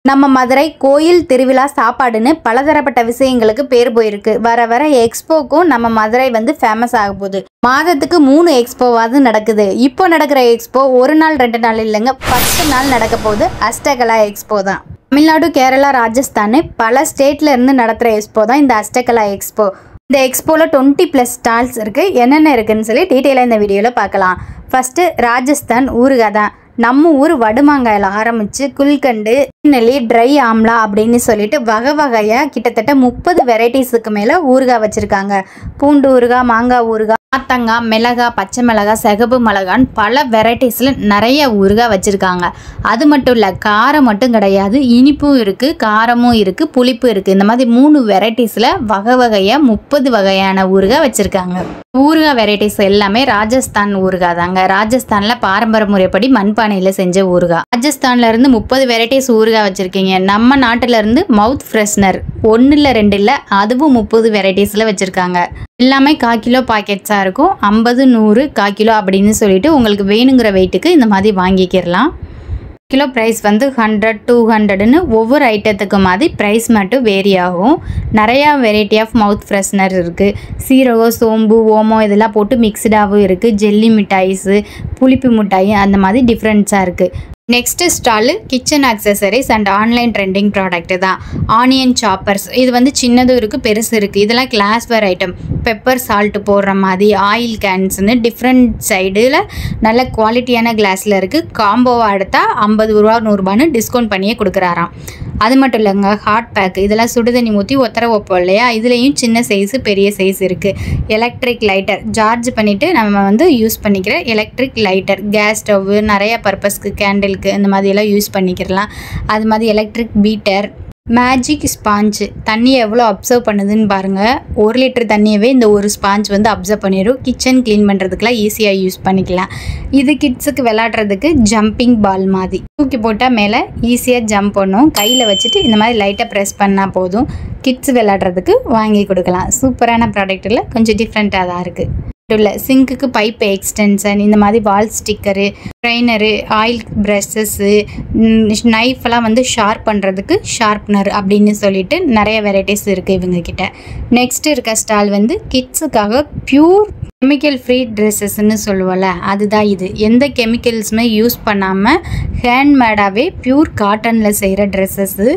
நம்ம மதுரை கோயில் திருவிழா சாப்பாடுன்னு பலதரப்பட்ட விஷயங்களுக்கு பேர் போயிருக்கு. வர வர எக்ஸ்போக்கும் நம்ம மதுரை வந்து ஃபேமஸ் ஆக போகுது. மாதத்துக்கு 3 எக்ஸ்போவாவது நடக்குது. இப்போ நடக்கிற எக்ஸ்போ 1 நாள் 2 நாள் இல்லைங்க, 10 நாள் நடக்க போகுது. அஷ்டகலா எக்ஸ்போ தான். தமிழ்நாடு, கேரளா, ராஜஸ்தான் பல ஸ்டேட்ல இருந்து நடத்துகிற எக்ஸ்போ தான் இந்த அஷ்டகலா எக்ஸ்போ. இந்த எக்ஸ்போவில் 20+ ஸ்டால்ஸ் இருக்குது. என்னென்ன இருக்குன்னு சொல்லி டீட்டெயிலாக இந்த வீடியோவில் பார்க்கலாம். ஃபஸ்ட்டு ராஜஸ்தான் ஊறுகாய் தான். நம்ம ஊர் வடுமாங்காயில் ஆரம்பித்து குல்கண்டு, நெல்லி, ட்ரை ஆம்லா அப்படின்னு சொல்லிட்டு வகை வகையாக கிட்டத்தட்ட 30 வெரைட்டிஸுக்கு மேலே ஊறுகாய் வச்சுருக்காங்க. பூண்டு ஊறுகாய், மாங்காய் ஊறுகாய், ஆத்தங்காய், மிளகாய், பச்சை மிளகாய், சிகப்பு மிளகான்னு பல வெரைட்டிஸில் நிறைய ஊறுகாய் வச்சுருக்காங்க. அது மட்டும் இல்லை, காரம் மட்டும் கிடையாது, இனிப்பும் இருக்குது, காரமும் இருக்குது, புளிப்பு இருக்குது. இந்த மாதிரி 3 வெரைட்டிஸில் வகை வகையாக 30 வகையான ஊறுகாய் வச்சுருக்காங்க. ஊறுகாய் வெரைட்டிஸ் எல்லாமே ராஜஸ்தான் ஊறுகாய் தாங்க. ராஜஸ்தானில் பாரம்பரிய முறைப்படி மண்பானையில் செஞ்ச ஊறுகாய். ராஜஸ்தான்லேருந்து 30 வெரைட்டிஸ் ஊறுகாய் வச்சுருக்கீங்க. நம்ம நாட்டிலேருந்து மவுத் ஃப்ரெஷ்னர் 1 இல்லை 2 இல்லை, அதுவும் 30 வெரைட்டிஸில் வச்சுருக்காங்க. எல்லாமே 1/4 கிலோ பாக்கெட்ஸாக இருக்கும். 50, 100, 1/4 கிலோ அப்படின்னு சொல்லிட்டு உங்களுக்கு வேணுங்கிற வெயிட்டுக்கு இந்த மாதிரி வாங்கிக்கிறலாம். கிலோ ப்ரைஸ் வந்து 100, 200ன்னு ஒவ்வொரு ஐட்டத்துக்கு மாதிரி ப்ரைஸ் மட்டும் வேரி ஆகும். நிறையா வெரைட்டி ஆஃப் மவுத் ஃப்ரெஷ்னர் இருக்குது. சீரகம், சோம்பு, ஓமம் இதெல்லாம் போட்டு மிக்சடாகவும் இருக்குது. ஜெல்லி மிட்டாய்ஸு, புளிப்பு மிட்டாய், அந்த மாதிரி டிஃப்ரெண்ட்ஸாக இருக்குது. Next stall kitchen accessories and online trending product தான். ஆனியன் சாப்பர்ஸ், இது வந்து சின்னதும் இருக்குது, பெருசு இருக்குது. இதெல்லாம் கிளாஸ்வேர் ஐட்டம். பெப்பர், சால்ட்டு போடுற மாதிரி ஆயில் கேன்ஸ்னு டிஃப்ரெண்ட் சைடில் நல்ல குவாலிட்டியான கிளாஸில் இருக்குது. காம்போவாக எடுத்தால் 50 ரூபா 100 ரூபான்னு டிஸ்கவுண்ட் பண்ணியே கொடுக்குறாராம். அது மட்டும் இல்லைங்க, ஹாட் பேக்கு, இதெல்லாம் சுடுதண்ணி ஊற்றி ஒத்தர வைப்போம் இல்லையா, இதுலேயும் சின்ன சைஸு பெரிய சைஸ் இருக்குது. எலக்ட்ரிக் லைட்டர், சார்ஜ் பண்ணிவிட்டு நம்ம வந்து யூஸ் பண்ணிக்கிற எலக்ட்ரிக் லைட்டர். கேஸ் ஸ்டவ்வு, நிறைய பர்பஸ்க்கு, கேண்டிலுக்கு இந்த மாதிரியெல்லாம் யூஸ் பண்ணிக்கிறலாம். அது மாதிரி எலக்ட்ரிக் பீட்டர். மேஜிக் ஸ்பாஞ்சு, தண்ணி எவ்வளோ அப்சர்வ் பண்ணுதுன்னு பாருங்கள். 1 லிட்டர் தண்ணியவே இந்த ஒரு ஸ்பாஞ்ச் வந்து அப்சர்வ் பண்ணிடும். கிச்சன் க்ளீன் பண்ணுறதுக்குலாம் ஈஸியாக யூஸ் பண்ணிக்கலாம். இது கிட்ஸுக்கு விளாட்றதுக்கு ஜம்பிங் பால் மாதிரி தூக்கி போட்டால் மேலே ஈஸியாக ஜம்ப் பண்ணும். கையில் வச்சுட்டு இந்த மாதிரி லைட்டாக ப்ரெஸ் பண்ணால் போதும். கிட்ஸ் விளாட்றதுக்கு வாங்கி கொடுக்கலாம். சூப்பரான ப்ராடக்ட்டில் கொஞ்சம் டிஃப்ரெண்ட்டாக தான் இருக்குது. இல்லை, சிங்க்குக்கு பைப் எக்ஸ்டென்ஷன், இந்த மாதிரி வால் ஸ்டிக்கரு, ட்ரைனரு, ஆயில் ப்ரஷஸ்ஸு, நைஃபெல்லாம் வந்து ஷார்ப் பண்ணுறதுக்கு ஷார்ப்னர் அப்படின்னு சொல்லிட்டு நிறைய வெரைட்டிஸ் இருக்குது இவங்கக்கிட்ட. நெக்ஸ்ட்டு இருக்க ஸ்டால் வந்து கிட்ஸுக்காக ப்யூர் கெமிக்கல் ஃப்ரீ ட்ரெஸ்ஸஸ்ன்னு சொல்லுவோம்ல, அதுதான் இது. எந்த கெமிக்கல்ஸுமே யூஸ் பண்ணாமல் ஹேண்ட்மேடாகவே ப்யூர் காட்டனில் செய்கிற ட்ரெஸ்ஸஸ்ஸு.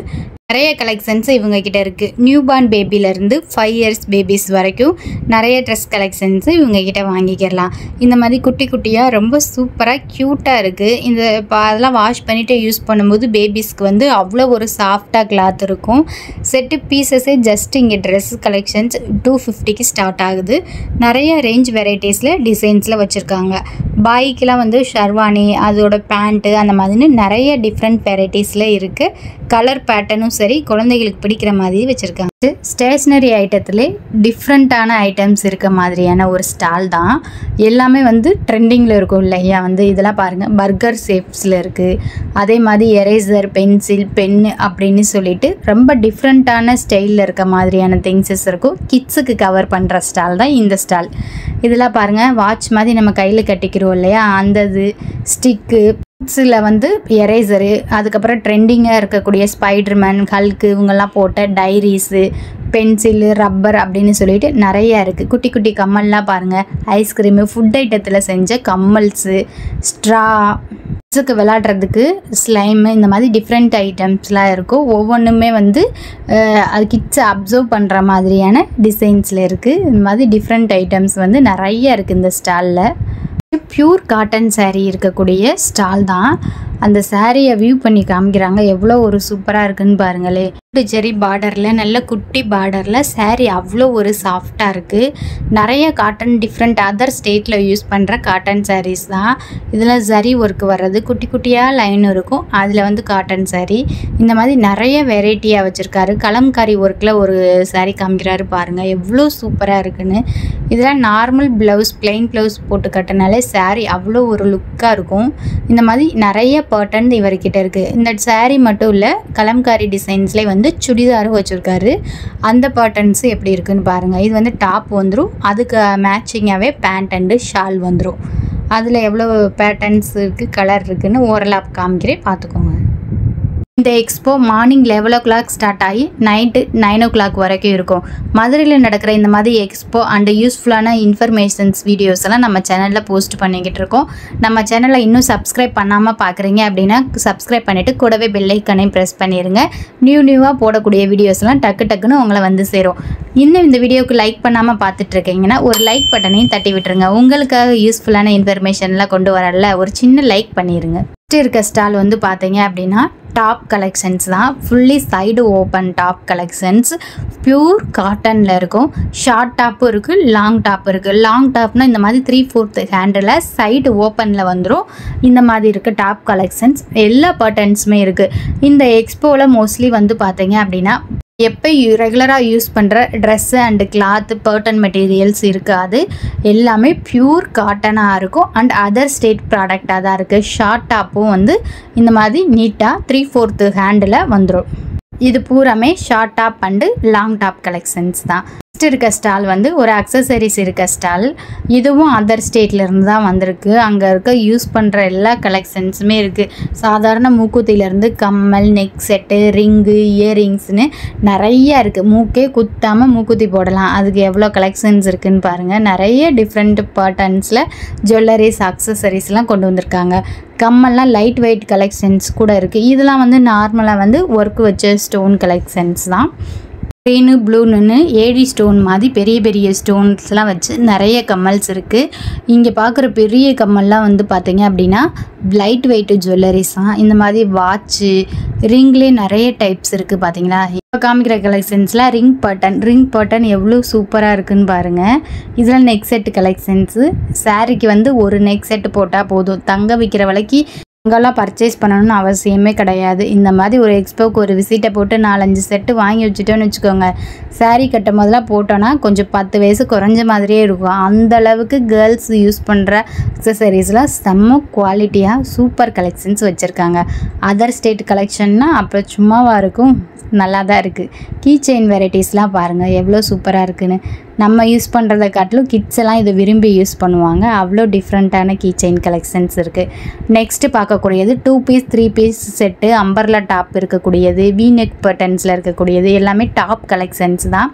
நிறைய கலெக்ஷன்ஸ் இவங்கக்கிட்ட இருக்குது. நியூபார்ன் பேபிலேருந்து 5 இயர்ஸ் பேபிஸ் வரைக்கும் நிறைய ட்ரெஸ் கலெக்ஷன்ஸு இவங்கக்கிட்ட வாங்கிக்கிறலாம். இந்த மாதிரி குட்டி குட்டியாக ரொம்ப சூப்பராக க்யூட்டாக இருக்குது. இந்த அதெல்லாம் வாஷ் பண்ணிவிட்டு யூஸ் பண்ணும்போது பேபிஸ்க்கு வந்து அவ்வளோ ஒரு சாஃப்டாக கிளாத் இருக்கும். செட்டு பீசஸே ஜஸ்ட் இங்கே ட்ரெஸ் கலெக்ஷன்ஸ் 250க்கு ஸ்டார்ட் ஆகுது. நிறைய ரேஞ்ச் வெரைட்டிஸில் டிசைன்ஸில் வச்சுருக்காங்க. பாய்க்கெலாம் வந்து ஷர்வானி, அதோட பேண்ட்டு, அந்த மாதிரி நிறைய டிஃப்ரெண்ட் வெரைட்டிஸில் இருக்குது. கலர் பேட்டர்னும் சரி, குழந்தைகளுக்கு பிடிக்கிற மாதிரி வச்சுருக்காங்க. ஸ்டேஷ்னரி ஐட்டத்துலேயே டிஃப்ரெண்ட்டான ஐட்டம்ஸ் இருக்க மாதிரியான ஒரு ஸ்டால் தான். எல்லாமே வந்து ட்ரெண்டிங்கில் இருக்கும் இல்லையா. வந்து இதெல்லாம் பாருங்கள், பர்கர் ஷேப்ஸில் இருக்குது. அதே மாதிரி எரேசர், பென்சில், பென்னு அப்படின்னு சொல்லிட்டு ரொம்ப டிஃப்ரெண்ட்டான ஸ்டைலில் இருக்க மாதிரியான திங்ஸஸ் இருக்கும். கிட்ஸுக்கு கவர் பண்ணுற ஸ்டால் தான் இந்த ஸ்டால். இதெல்லாம் பாருங்கள், வாட்ச் மாதிரி நம்ம கையில் கட்டிக்கிறோம் இல்லையா, அந்த இது ஸ்டிக்கு. கிட்ஸில் வந்து எரேசரு, அதுக்கப்புறம் ட்ரெண்டிங்காக இருக்கக்கூடிய ஸ்பைடர்மேன், ஹல்க்கு இவங்கெல்லாம் போட்ட டைரிஸு, பென்சிலு, ரப்பர் அப்படின்னு சொல்லிட்டு நிறையா இருக்குது. குட்டி குட்டி கம்மல்லாம் பாருங்கள், ஐஸ்கிரீமு, ஃபுட் ஐட்டத்தில் செஞ்ச கம்மல்ஸு, ஸ்ட்ரா, கிட்ஸுக்கு விளாட்றதுக்கு ஸ்லைமு, இந்த மாதிரி டிஃப்ரெண்ட் ஐட்டம்ஸ்லாம் இருக்கும். ஒவ்வொன்றுமே வந்து அது கிட்ஸை அப்சர்வ் பண்ணுற மாதிரியான டிசைன்ஸில் இருக்குது. இந்த மாதிரி டிஃப்ரெண்ட் ஐட்டம்ஸ் வந்து நிறைய இருக்குது இந்த ஸ்டாலில். பியூர் காட்டன் சாரீ இருக்கக்கூடிய ஸ்டால் தான். அந்த சாரியை வியூ பண்ணி காமிக்கிறாங்க, எவ்வளோ ஒரு சூப்பராக இருக்குன்னு பாருங்களே. ஜெரி பார்டரில், நல்ல குட்டி பார்டரில் சாரீ அவ்வளோ ஒரு சாஃப்டாக இருக்குது. நிறைய காட்டன் டிஃப்ரெண்ட் அதர் ஸ்டேட்டில் யூஸ் பண்ணுற காட்டன் சாரீஸ் தான். இதில் ஜரி ஒர்க் வர்றது, குட்டி குட்டியாக லைன் இருக்கும், அதில் வந்து காட்டன் சாரீ. இந்த மாதிரி நிறைய வெரைட்டியாக வச்சுருக்காரு. கலம்காரி ஒர்க்கில் ஒரு சாரீ காமிக்கிறாரு பாருங்கள், எவ்வளோ சூப்பராக இருக்குன்னு. இதெல்லாம் நார்மல் ப்ளவுஸ், பிளெயின் ப்ளவுஸ் போட்டு கட்டினாலே சாரீ அவ்வளோ ஒரு லுக்காக இருக்கும். இந்த மாதிரி நிறைய பேட்டர்ன் இவர்கிட்ட இருக்குது. இந்த சாரீ மட்டும் இல்லை, கலம்காரி டிசைன்ஸ்லேயே வந்து சுடிதாரும் வச்சுருக்காரு. அந்த பேட்டர்ன்ஸு எப்படி இருக்குன்னு பாருங்கள். இது வந்து டாப் வந்துடும், அதுக்கு மேட்சிங்காகவே பேண்ட் அண்டு ஷால் வந்துடும். அதில் எவ்வளோ பேட்டர்ன்ஸ் இருக்குது, கலர் இருக்குதுன்னு ஓரலாக காமிக்கிறேன், பார்த்துக்கோங்க. இந்த எக்ஸ்போ மார்னிங் 11 o'clock ஸ்டார்ட் ஆகி நைட்டு 9 o'clock வரைக்கும் இருக்கும். மதுரையில் நடக்கிற இந்த மாதிரி எக்ஸ்போ அண்ட் யூஸ்ஃபுல்லான இன்ஃபர்மேஷன்ஸ் வீடியோஸ் எல்லாம் நம்ம சேனலில் போஸ்ட் பண்ணிக்கிட்டு இருக்கோம். நம்ம சேனலை இன்னும் சப்ஸ்கிரைப் பண்ணாமல் பார்க்குறீங்க அப்படின்னா சப்ஸ்கிரைப் பண்ணிவிட்டு கூடவே பெல் ஐக்கானையும் ப்ரெஸ் பண்ணிடுங்க. நியூவாக போடக்கூடிய வீடியோஸ்லாம் டக்குன்னு உங்களை வந்து சேரும். இன்னும் இந்த வீடியோவுக்கு லைக் பண்ணாமல் பார்த்துட்டு இருக்கீங்கன்னா ஒரு லைக் பட்டனையும் தட்டி விட்டுருங்க. உங்களுக்காக யூஸ்ஃபுல்லான இன்ஃபர்மேஷன்லாம் கொண்டு வரல ஒரு சின்ன லைக் பண்ணிடுங்க. இருக்க ஸ்டால் வந்து பார்த்தீங்க அப்படின்னா டாப் கலெக்ஷன்ஸ் தான். Fully side open top collections. Pure காட்டனில் இருக்கும். ஷார்ட் டாப்பும் இருக்குது, லாங் டாப் இருக்குது. லாங் டாப்னால் இந்த மாதிரி 3/4 ஹேண்டில் சைடு ஓப்பனில் வந்துடும். இந்த மாதிரி இருக்குது டாப் கலெக்ஷன்ஸ். எல்லா பேட்டர்ன்ஸுமே இருக்குது. இந்த எக்ஸ்போவில் மோஸ்ட்லி வந்து பார்த்தீங்க அப்படின்னா எப்போ ரெகுலராக யூஸ் பண்ணுற dress and cloth burden materials இருக்காது. எல்லாமே ப்யூர் காட்டனாக இருக்கும் அண்ட் அதர் ஸ்டேட் ப்ராடக்டாக தான் இருக்குது. ஷார்ட் டாப்பும் வந்து இந்த மாதிரி நீட்டாக 3/4 ஹேண்டில் வந்துடும். இது பூராமே short top and long top collections தான். நெக்ஸ்ட் இருக்க ஸ்டால் வந்து ஒரு அக்சசரிஸ் இருக்க ஸ்டால். இதுவும் அதர் ஸ்டேட்லேருந்து தான் வந்திருக்கு. அங்கே இருக்க யூஸ் பண்ணுற எல்லா கலெக்ஷன்ஸுமே இருக்குது. சாதாரண மூக்குத்திலேருந்து கம்மல், நெக் செட்டு, ரிங்கு, இயரிங்ஸ்னு நிறையா இருக்குது. மூக்கே குத்தாமல் மூக்குத்தி போடலாம். அதுக்கு எவ்வளோ கலெக்ஷன்ஸ் இருக்குதுன்னு பாருங்கள். நிறைய டிஃப்ரெண்ட் பேட்டர்ன்ஸில் ஜுவல்லரிஸ் அக்சசரிஸ்லாம் கொண்டு வந்திருக்காங்க. கம்மல்லாம் லைட் வெயிட் கலெக்ஷன்ஸ் கூட இருக்குது. இதெல்லாம் வந்து நார்மலாக வந்து ஒர்க் வச்ச ஸ்டோன் கலெக்ஷன்ஸ் தான். க்ரீனு ப்ளூன்னு ஏடி ஸ்டோன் மாதிரி பெரிய பெரிய ஸ்டோன்ஸ்லாம் வச்சு நிறைய கம்மல்ஸ் இருக்குது. இங்கே பார்க்குற பெரிய கம்மல்லாம் வந்து பார்த்தீங்க அப்படின்னா லைட் வெயிட்டு ஜுவல்லரிஸ் தான். இந்த மாதிரி வாட்சு, ரிங்லேயே நிறைய டைப்ஸ் இருக்குது. பார்த்தீங்களா இப்போ காமிக்கிற கலெக்ஷன்ஸில் ரிங் பேட்டர்ன் எவ்வளோ சூப்பராக இருக்குதுன்னு பாருங்கள். இதெல்லாம் நெக் செட்டு கலெக்ஷன்ஸு. சாரீக்கு வந்து ஒரு நெக் செட்டு போட்டால் போதும். தங்க விற்கிற விலைக்கு அங்கெல்லாம் பர்ச்சேஸ் பண்ணணும்னு அவசியமே கிடையாது. இந்த மாதிரி ஒரு எக்ஸ்போக்கு ஒரு விசிட்டை போட்டு 4-5 செட்டு வாங்கி வச்சுட்டோன்னு வச்சுக்கோங்க. சாரீ கட்டும் போதெல்லாம் போட்டோன்னா கொஞ்சம் 10 வயசு குறைஞ்ச மாதிரியே இருக்கும். அந்தளவுக்கு கேர்ள்ஸ் யூஸ் பண்ணுற அக்சசரிஸ்லாம் செம்ம குவாலிட்டியாக சூப்பர் கலெக்ஷன்ஸ் வச்சுருக்காங்க. அதர் ஸ்டேட் கலெக்ஷன்னால் அப்புறம் சும்மாவாக இருக்கும், நல்லா தான் இருக்குது. கீ செயின் வெரைட்டிஸ்லாம் பாருங்கள் எவ்வளோ சூப்பராக இருக்குதுன்னு. நம்ம யூஸ் பண்ணுறதை காட்டிலும் கிட்ஸ் எல்லாம் இதை விரும்பி யூஸ் பண்ணுவாங்க. அவ்வளோ டிஃப்ரெண்ட்டான கீ செயின் கலெக்ஷன்ஸ் இருக்குது. நெக்ஸ்ட்டு பார்க்கக்கூடியது 2 piece 3 piece set, umbrella top இருக்கக்கூடியது, வி நெக் பட்டன்ஸில் இருக்கக்கூடியது எல்லாமே டாப் கலெக்ஷன்ஸ் தான்.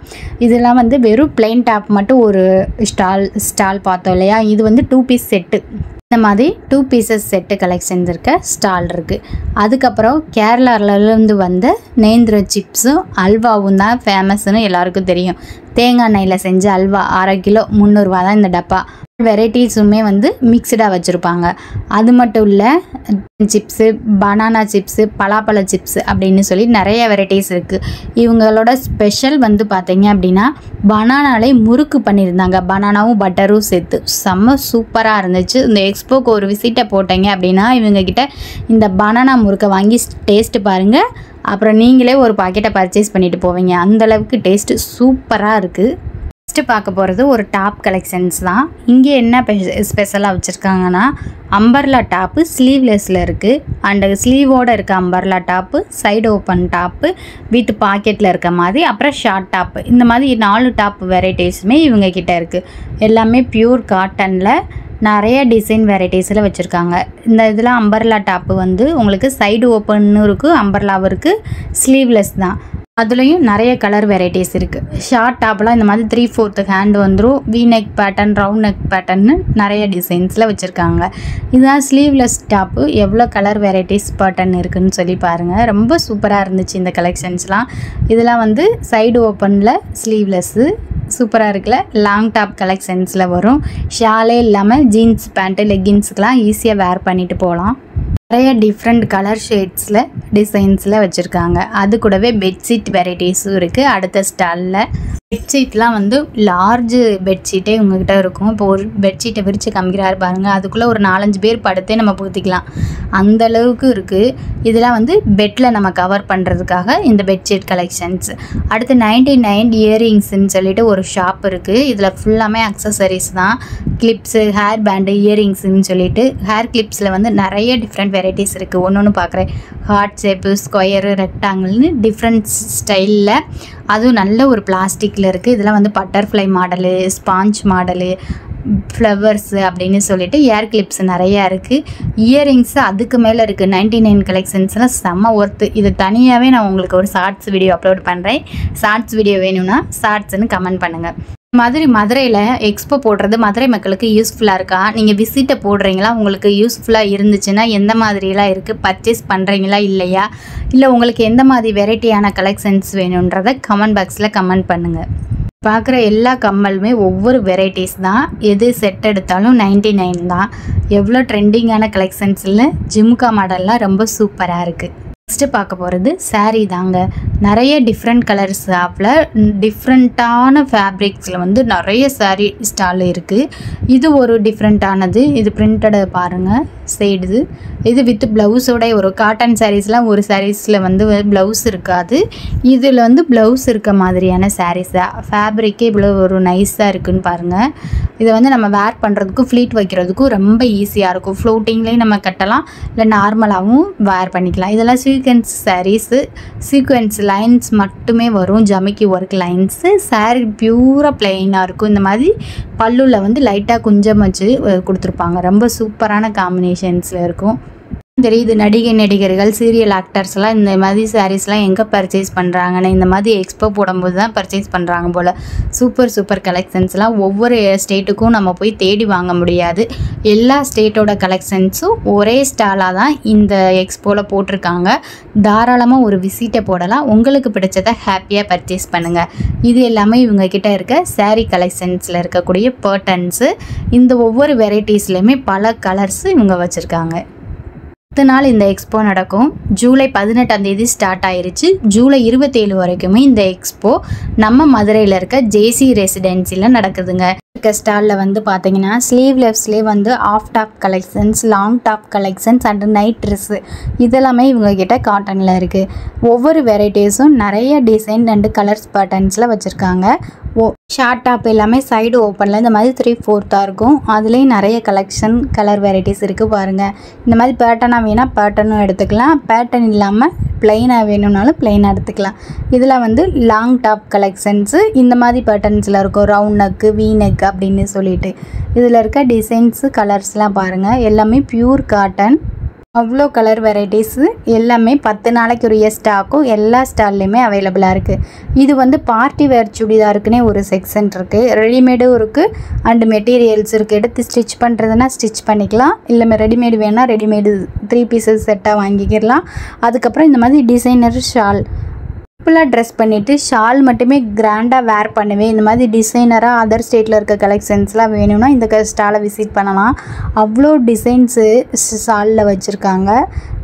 இதெல்லாம் வந்து வெறும் பிளெயின் டாப் மட்டும் ஒரு ஸ்டால் பார்த்தோம் இல்லையா, இது வந்து 2 பீஸ் செட்டு. இந்த மாதிரி 2 பீசஸ் செட்டு கலெக்ஷன்ஸ் இருக்க ஸ்டால் இருக்குது. அதுக்கப்புறம் கேரளாவிலேருந்து வந்த நேந்திர சிப்ஸும் அல்வாவும் தான் ஃபேமஸ்ன்னு எல்லாருக்கும் தெரியும். தேங்காய் எண்ணெயில் செஞ்ச அல்வா 1/2 கிலோ 300 ரூபா தான் இந்த டப்பா. வெரைட்டிஸுமே வந்து மிக்சடாக வச்சுருப்பாங்க. அது மட்டும் இல்லை, சிப்ஸு, பனானா சிப்ஸு, பலாப்பழ சிப்ஸு அப்படின்னு சொல்லி நிறைய வெரைட்டிஸ் இருக்குது. இவங்களோட ஸ்பெஷல் வந்து பார்த்தீங்க அப்படின்னா பனானாலே முறுக்கு பண்ணியிருந்தாங்க. பனானாவும் பட்டரும் சேர்த்து செம்ம சூப்பராக இருந்துச்சு. இந்த எக்ஸ்போக்கு ஒரு விசிட்டை போட்டீங்க அப்படின்னா இவங்கக்கிட்ட இந்த பனானா முறுக்கை வாங்கி டேஸ்ட்டு பாருங்கள். அப்புறம் நீங்களே ஒரு பாக்கெட்டை பர்ச்சேஸ் பண்ணிட்டு போவீங்க. அந்தளவுக்கு டேஸ்ட்டு சூப்பராக இருக்குது. நெக்ஸ்ட்டு பார்க்க போகிறது ஒரு டாப் கலெக்ஷன்ஸ் தான். இங்கே என்ன ஸ்பெஷலாக வச்சுருக்காங்கன்னா அம்பர்லா டாப்பு ஸ்லீவ்லெஸில் இருக்குது. அண்டு ஸ்லீவோடு இருக்க umbrella top, side open top with பாக்கெட்டில் இருக்க மாதிரி, அப்புறம் ஷார்ட் டாப்பு. இந்த மாதிரி 4 டாப் வெரைட்டிஸுமே இவங்கக்கிட்ட இருக்குது. எல்லாமே ப்யூர் காட்டனில் நிறைய டிசைன் வெரைட்டிஸில் வச்சுருக்காங்க. இந்த இதில் அம்பர்லா டாப்பு வந்து உங்களுக்கு சைடு ஓப்பன்னு இருக்குது, அம்பர்லாவும் இருக்குது, ஸ்லீவ்லெஸ் தான். அதுலேயும் நிறைய கலர் வெரைட்டிஸ் இருக்குது. ஷார்ட் டாப்லாம் இந்த மாதிரி 3/4 ஹேண்ட் வந்துடும். We neck pattern, round neck pattern நிறைய டிசைன்ஸில் வச்சுருக்காங்க. இதுதான் ஸ்லீவ்லெஸ் டாப்பு. எவ்வளோ கலர் வெரைட்டிஸ் பேட்டர்ன் இருக்குதுன்னு சொல்லி பாருங்கள். ரொம்ப சூப்பராக இருந்துச்சு இந்த கலெக்ஷன்ஸ்லாம். இதெல்லாம் வந்து சைடு ஓப்பனில் ஸ்லீவ்லெஸ்ஸு சூப்பராக இருக்குல்ல. லாங் டாப் கலெக்ஷன்ஸில் வரும். ஷாலே இல்லாமல் ஜீன்ஸ் பேண்ட்டு, லெகின்ஸுக்கெலாம் ஈஸியாக வேர் பண்ணிட்டு போகலாம். நிறைய டிஃப்ரெண்ட் கலர் ஷேட்ஸில் டிசைன்ஸில் வச்சுருக்காங்க. அது கூடவே பெட்ஷீட் வெரைட்டிஸும் இருக்குது. அடுத்த ஸ்டாலில் பெட்ஷீட்லாம் வந்து லார்ஜ் பெட்ஷீட்டே உங்கள்கிட்ட இருக்கும். இப்போ ஒரு பெட்ஷீட்டை விரித்து காமிக்கிறாரு பாருங்கள். அதுக்குள்ளே ஒரு 4-5 பேர் படுத்தே நம்ம பூத்திக்கலாம். அந்தளவுக்கு இருக்குது. இதெல்லாம் வந்து பெட்டில் நம்ம கவர் பண்ணுறதுக்காக இந்த பெட்ஷீட் கலெக்ஷன்ஸ். அடுத்து 99 இயரிங்ஸ்ன்னு சொல்லிட்டு ஒரு ஷாப் இருக்குது. இதில் ஃபுல்லாமே அக்சசரிஸ் தான். கிளிப்ஸு, ஹேர் பேண்டு, இயரிங்ஸ்ன்னு சொல்லிட்டு ஹேர் கிளிப்ஸில் வந்து நிறைய டிஃப்ரெண்ட் வெரைட்டிஸ் இருக்குது. ஒன்று பார்க்குறேன். ஹார்ட் ஷேப்பு, ஸ்கொயரு, ரெக்டாங்கிள்னு டிஃப்ரெண்ட் ஸ்டைலில், அதுவும் நல்ல ஒரு பிளாஸ்டிக்கில் இருக்குது. இதெல்லாம் வந்து butterfly model, sponge model, flowers அப்படின்னு சொல்லிட்டு ஏர் கிளிப்ஸ் நிறையா இருக்குது. இயரிங்ஸு அதுக்கு மேலே இருக்குது. 99 கலெக்ஷன்ஸ்லாம் செம்ம ஒர்த்து. இது தனியாகவே நான் உங்களுக்கு ஒரு ஷார்ட்ஸ் வீடியோ அப்லோட் பண்ணுறேன். ஷார்ட்ஸ் வீடியோ வேணும்னா ஷார்ட்ஸ்ன்னு கமெண்ட் பண்ணுங்கள். மாதிரி மதுரையில் எக்ஸ்போ போடுறது மதுரை மக்களுக்கு யூஸ்ஃபுல்லாக இருக்கா? நீங்கள் விசிட்டை போடுறீங்களா? உங்களுக்கு யூஸ்ஃபுல்லாக இருந்துச்சுன்னா எந்த மாதிரிலாம் இருக்குது? பர்ச்சேஸ் பண்ணுறீங்களா இல்லையா? இல்லை உங்களுக்கு எந்த மாதிரி வெரைட்டியான கலெக்ஷன்ஸ் வேணுன்றதை கமெண்ட் பாக்ஸில் கமெண்ட் பண்ணுங்கள். பார்க்குற எல்லா கம்மலுமே ஒவ்வொரு வெரைட்டிஸ் தான். எது செட் எடுத்தாலும் 99 தான். எவ்வளோ ட்ரெண்டிங்கான கலெக்ஷன்ஸில் ஜிம்கா மாடல்லாம் ரொம்ப சூப்பராக இருக்குது. நெக்ஸ்ட்டு பார்க்க போகிறது சாரீ தாங்க. நிறைய டிஃப்ரெண்ட் கலர்ஸ் ஆப்பில் டிஃப்ரெண்ட்டான ஃபேப்ரிக்ஸில் வந்து நிறைய சாரீ ஸ்டால் இருக்குது. இது ஒரு டிஃப்ரெண்ட்டானது. இது பிரிண்டடு பாருங்கள் சைடு. இது வித் ப்ளவுஸோட ஒரு காட்டன் சாரீஸ்லாம் ஒரு சாரீஸில் வந்து ப்ளவுஸ் இருக்காது. இதில் வந்து ப்ளவுஸ் இருக்க மாதிரியான சாரீஸ். ஃபேப்ரிக்கே இவ்வளோ ஒரு நைஸாக இருக்குதுன்னு பாருங்கள். இதை வந்து நம்ம வேர் பண்ணுறதுக்கும் ஃப்ளீட் வைக்கிறதுக்கும் ரொம்ப ஈஸியாக இருக்கும். ஃப்ளோட்டிங்லேயும் நம்ம கட்டலாம், இல்லை நார்மலாகவும் வேர் பண்ணிக்கலாம். இதெல்லாம் சீக்வென்ஸ் சாரீஸு. சீக்வென்ஸ் லைன்ஸ் மட்டுமே வரும், ஜமிக்கி ஒர்க் லைன்ஸு. சாரீ பியூராக பிளெயினாக இருக்கும். இந்த மாதிரி பல்லுவில் வந்து லைட்டாக குஞ்சம் வச்சு கொடுத்துருப்பாங்க. ரொம்ப சூப்பரான காம்பினேஷன்ஸில் இருக்கும். தெரியுது நடிகர்கள் சீரியல் ஆக்டர்ஸ்லாம் இந்த மாதிரி சாரீஸ்லாம் எங்கே பர்ச்சேஸ் பண்ணுறாங்கன்னு இந்த மாதிரி எக்ஸ்போ போடும்போது தான் பர்ச்சேஸ் பண்ணுறாங்க போல். சூப்பர் கலெக்ஷன்ஸ்லாம் ஒவ்வொரு ஸ்டேட்டுக்கும் நம்ம போய் தேடி வாங்க முடியாது. எல்லா ஸ்டேட்டோட கலெக்ஷன்ஸும் ஒரே ஸ்டாலாக தான் இந்த எக்ஸ்போவில் போட்டிருக்காங்க. தாராளமாக ஒரு விசிட்டை போடலாம். உங்களுக்கு பிடிச்சதை ஹாப்பியாக பர்ச்சேஸ் பண்ணுங்கள். இது எல்லாமே இவங்கக்கிட்ட இருக்க சாரீ கலெக்ஷன்ஸில் இருக்கக்கூடிய பேட்டர்ன்ஸு. இந்த ஒவ்வொரு வெரைட்டிஸ்லையுமே பல கலர்ஸு இவங்க வச்சுருக்காங்க. 10 நாள் இந்த எக்ஸ்போ நடக்கும். ஜூலை 18ஆம் தேதி ஸ்டார்ட் ஆயிருச்சு. ஜூலை 27 வரைக்குமே இந்த எக்ஸ்போ நம்ம மதுரையில் இருக்க ஜேசி ரெசிடென்சியில் நடக்குதுங்க. இருக்க ஸ்டாலில் வந்து பார்த்தீங்கன்னா ஸ்லீவ்லெஸ்லேயே வந்து half top collections, long top collections and night dress இதெல்லாமே இவங்கக்கிட்ட காட்டனில் இருக்குது. ஒவ்வொரு வெரைட்டிஸும் நிறைய டிசைன் அண்டு கலர்ஸ் பேட்டர்ன்ஸில் வச்சுருக்காங்க. ஷார்ட் டாப் எல்லாமே சைடு ஓப்பனில் இந்த மாதிரி 3/4 இருக்கும். அதுலேயும் நிறைய கலெக்ஷன் கலர் வெரைட்டிஸ் இருக்குது பாருங்கள். இந்த மாதிரி பேட்டர்னாக வேணால் பேட்டர்னும் எடுத்துக்கலாம். பேட்டர்ன் இல்லாமல் ப்ளைனாக வேணும்னாலும் ப்ளைனாக எடுத்துக்கலாம். இதில் வந்து லாங் டாப் கலெக்ஷன்ஸு இந்த மாதிரி பேட்டர்ன்ஸில் இருக்கும். ரவுண்ட் நெக்கு, வீ நெக்கு அப்படின்னு சொல்லிட்டு இதில் இருக்க டிசைன்ஸு கலர்ஸ்லாம் பாருங்கள். எல்லாமே பியூர் காட்டன். அவ்வளோ கலர் வெரைட்டிஸு எல்லாமே 10 நாளைக்குரிய ஸ்டாக்கும் எல்லா ஸ்டால்லையுமே அவைலபிளாக இருக்குது. இது வந்து பார்ட்டி வேர் சுடிதாருக்குன்னே ஒரு செக்ஷன் இருக்குது. ரெடிமேடும் இருக்குது அண்டு மெட்டீரியல்ஸ் இருக்குது. எடுத்து ஸ்டிச் பண்ணுறதுனா ஸ்டிச் பண்ணிக்கலாம். இல்லை ரெடிமேடு வேணால் ரெடிமேடு 3 பீசஸ் செட்டாக வாங்கிக்கிடலாம். அதுக்கப்புறம் இந்த மாதிரி டிசைனர் ஷால் சிம்பிளாக ட்ரெஸ் பண்ணிவிட்டு ஷால் மட்டுமே கிராண்டாக வேர் பண்ணுவேன். இந்த மாதிரி டிசைனராக அதர் ஸ்டேட்டில் இருக்க கலெக்ஷன்ஸ்லாம் வேணும்னா இந்த ஸ்டாலை விசிட் பண்ணலாம். அவ்வளோ டிசைன்ஸு ஷாலில் வச்சுருக்காங்க.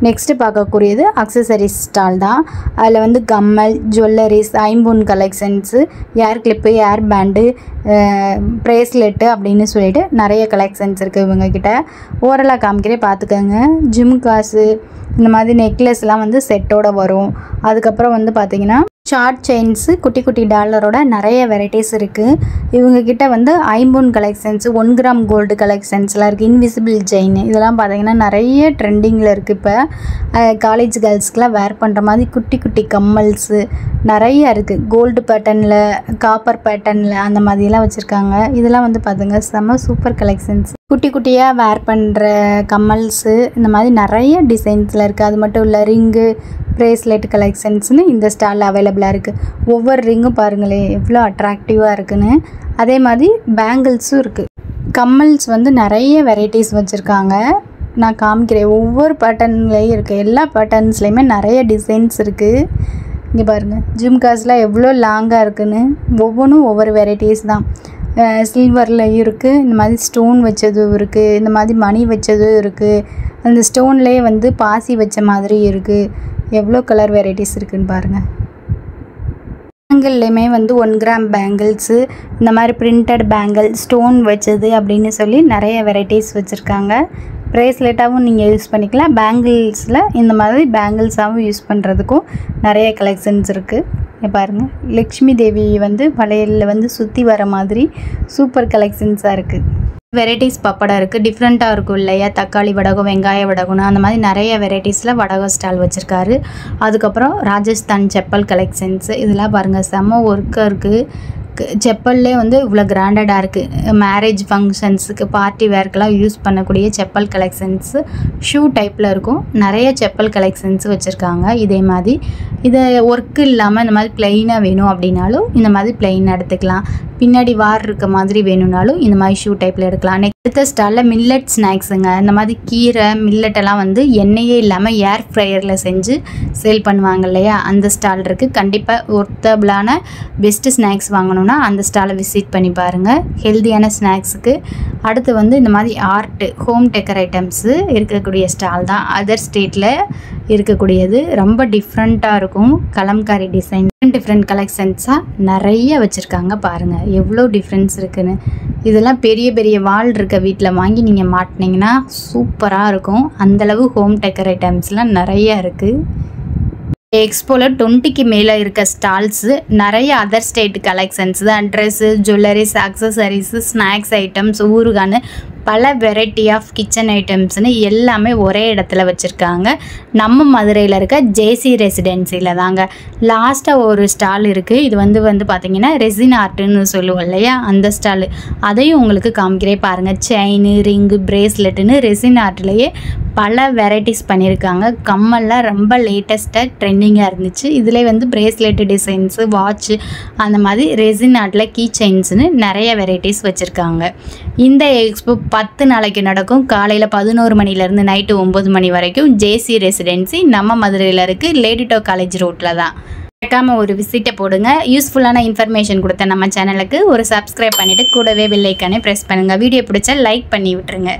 நெக்ஸ்ட்டு பார்க்கக்கூடியது அக்சசரிஸ் ஸ்டால் தான். அதில் வந்து கம்மல், ஜுவல்லரிஸ், ஐம்பொன் கலெக்ஷன்ஸு, ஏர் கிளிப்பு, ஏர் பேண்டு, ப்ரேஸ்லெட்டு அப்படின்னு சொல்லிட்டு நிறைய கலெக்ஷன்ஸ் இருக்குது இவங்கக்கிட்ட. ஓரலாக காமிக்கிறே பார்த்துக்கோங்க. ஜிம்காஸு இந்த மாதிரி நெக்லஸ்லாம் வந்து செட்டோட வரும். அதுக்கப்புறம் வந்து பார்த்திங்கன்னா ஷார்ட் செயின்ஸு, குட்டி டாலரோட நிறைய வெரைட்டிஸ் இருக்குது. இவங்கக்கிட்ட வந்து ஐம்பொன் கலெக்ஷன்ஸு, 1 கிராம் கோல்டு கலெக்ஷன்ஸ்லாம் இருக்குது. இன்விசிபிள் செயின் இதெல்லாம் பார்த்திங்கன்னா நிறைய ட்ரெண்டிங்கில் இருக்குது. இப்போ காலேஜ் கேர்ள்ஸ்க்கெலாம் வேர் பண்ணுற மாதிரி குட்டி கம்மல்ஸு நிறைய இருக்குது. கோல்டு பேட்டர்னில், காப்பர் பேட்டர்னில் அந்த மாதிரிலாம் வச்சுருக்காங்க. இதெல்லாம் வந்து பார்த்துங்க செம்ம சூப்பர் கலெக்ஷன்ஸ். குட்டியாக வேர் பண்ணுற கம்மல்ஸு இந்த மாதிரி நிறைய டிசைன்ஸில் இருக்குது. அது மட்டும் இல்லை ரிங்கு, ப்ரேஸ்லெட் கலெக்ஷன்ஸ்னு இந்த ஸ்டாலில் அவைலபிளாக இருக்குது. ஒவ்வொரு ரிங்கும் பாருங்களேன் எவ்வளோ அட்ராக்டிவாக இருக்குன்னு. அதே மாதிரி பேங்கிள்ஸும் இருக்குது. கம்மல்ஸ் வந்து நிறைய வெரைட்டிஸ் வச்சுருக்காங்க. நான் காமிக்கிறேன். ஒவ்வொரு பேட்டர்ன்லேயும் இருக்குது. எல்லா பேட்டர்ன்ஸ்லேயுமே நிறைய டிசைன்ஸ் இருக்குது. இங்கே பாருங்கள் ஜிம்காஸ்லாம் எவ்வளோ லாங்காக இருக்குன்னு. ஒவ்வொன்றும் ஒவ்வொரு வெரைட்டிஸ் தான். சில்வர்லேயும் இருக்குது, இந்த மாதிரி ஸ்டோன் வச்சதும் இருக்குது, இந்த மாதிரி மணி வச்சதும் இருக்குது. அந்த ஸ்டோன்லேயே வந்து பாசி வச்ச மாதிரி இருக்குது. எவ்வளோ கலர் வெரைட்டிஸ் இருக்குதுன்னு பாருங்கள். பேங்கிள்லேயுமே வந்து 1 கிராம் பேங்கிள்ஸு, இந்த மாதிரி பிரிண்டட் பேங்கிள், ஸ்டோன் வச்சது அப்படின்னு சொல்லி நிறைய வெரைட்டிஸ் வச்சுருக்காங்க. ப்ரேஸ்லெட்டாகவும் நீங்கள் யூஸ் பண்ணிக்கலாம். பேங்கிள்ஸில் இந்த மாதிரி பேங்கிள்ஸாகவும் யூஸ் பண்ணுறதுக்கும் நிறைய கலெக்ஷன்ஸ் இருக்குது. பாருங்கள் லக்ஷ்மி தேவி வந்து வளையலில் வந்து சுற்றி வர மாதிரி சூப்பர் கலெக்ஷன்ஸாக இருக்குது. வெரைட்டிஸ் பப்படம் இருக்குது. டிஃப்ரெண்ட்டாக இருக்கும் இல்லையா? தக்காளி வடகம், வெங்காய வடகம்னு அந்த மாதிரி நிறைய வெரைட்டிஸில் வடகம் ஸ்டால் வச்சுருக்காரு. அதுக்கப்புறம் ராஜஸ்தான் செப்பல் கலெக்ஷன்ஸு இதெல்லாம் பாருங்கள் செம்ம ஒர்க்காக இருக்குது. செப்பல்லே வந்து இவ்வளோ கிராண்டடாக இருக்குது. மேரேஜ் ஃபங்க்ஷன்ஸுக்கு பார்ட்டி வேர்க்கெலாம் யூஸ் பண்ணக்கூடிய செப்பல் கலெக்ஷன்ஸு ஷூ டைப்பில் இருக்கும். நிறைய செப்பல் கலெக்ஷன்ஸ் வச்சுருக்காங்க. இதே மாதிரி இதை ஒர்க்கு இல்லாமல் இந்த மாதிரி ப்ளெயினாக வேணும் அப்படின்னாலும் இந்த மாதிரி ப்ளெயின் எடுத்துக்கலாம். பின்னாடி வார் இருக்க மாதிரி வேணும்னாலும் இந்த மாதிரி ஷூ டைப்பில் எடுக்கலாம். அடுத்த ஸ்டாலில் மில்லட் ஸ்நாக்ஸுங்க. இந்த மாதிரி கீரை மில்லட்டெல்லாம் வந்து எண்ணெயே இல்லாமல் ஏர் ஃப்ரையரில் செஞ்சு சேல் பண்ணுவாங்க இல்லையா, அந்த ஸ்டால் இருக்குது. கண்டிப்பாக ஒர்த்தபிளான பெஸ்ட்டு ஸ்நாக்ஸ் வாங்கணுன்னா அந்த ஸ்டாலை விசிட் பண்ணி பாருங்கள், ஹெல்த்தியான ஸ்நாக்ஸுக்கு. அடுத்து வந்து இந்த மாதிரி ஆர்ட்டு ஹோம் டெக்கர் ஐட்டம்ஸு இருக்கக்கூடிய ஸ்டால் தான். அதர் ஸ்டேட்டில் இருக்கக்கூடியது ரொம்ப டிஃப்ரெண்ட்டாக இருக்கும். கலம்காரி டிசைன் டிஃப்ரெண்ட் கலெக்ஷன்ஸாக நிறைய வச்சுருக்காங்க. பாருங்கள் எவ்வளோ டிஃப்ரென்ஸ் இருக்குதுன்னு. இதெல்லாம் பெரிய பெரிய வால் இருக்க வீட்டில் வாங்கி நீங்கள் மாட்டினீங்கன்னா சூப்பராக இருக்கும். அந்தளவு ஹோம் டெக்கர் ஐட்டம்ஸ்லாம் நிறையா இருக்குது. எக்ஸ்போவில் 20க்கு மேலே இருக்க ஸ்டால்ஸு நிறைய அதர் ஸ்டேட் கலெக்ஷன்ஸ் தான். Dress, jewelleries, accessories, snacks items, ஊறுகான்னு பல வெரைட்டி ஆஃப் கிச்சன் ஐட்டம்ஸ்னு எல்லாமே ஒரே இடத்துல வச்சுருக்காங்க. நம்ம மதுரையில் இருக்க ஜேசி ரெசிடென்சியில் தாங்க. லாஸ்ட்டாக ஒரு ஸ்டால் இருக்குது. இது வந்து பார்த்திங்கன்னா ரெசின் ஆர்ட்டுன்னு சொல்லுவோம் இல்லையா, அந்த ஸ்டாலு. அதையும் உங்களுக்கு காமிக்கிறேன் பாருங்கள். செயின், ரிங்கு, பிரேஸ்லெட்டுன்னு ரெசின் ஆர்ட்லேயே பல வெரைட்டிஸ் பண்ணியிருக்காங்க. கம்மல்லாம் ரொம்ப லேட்டஸ்ட்டாக ட்ரெண்டிங்காக இருந்துச்சு. இதில் வந்து பிரேஸ்லெட்டு டிசைன்ஸு, வாட்ச்சு, அந்த மாதிரி ரெசின் ஆர்ட்டில் கீ செயின்ஸுன்னு நிறைய வெரைட்டிஸ் வச்சுருக்காங்க. இந்த எக்ஸ்போ 10 நாளைக்கு நடக்கும். காலையில் 11 மணிலேருந்து நைட்டு 9 மணி வரைக்கும். ஜேசி ரெசிடென்சி நம்ம மதுரையில் இருக்குது, லேடிடோ காலேஜ் ரோட்டில் தான். மறக்காமல் ஒரு விசிட்டை போடுங்க. யூஸ்ஃபுல்லான இன்ஃபர்மேஷன் கொடுத்த நம்ம சேனலுக்கு ஒரு சப்ஸ்கிரைப் பண்ணிவிட்டு கூடவே பெல் ஐக்கானே ப்ரெஸ் பண்ணுங்கள். வீடியோ பிடிச்சா லைக் பண்ணி விட்டுருங்க.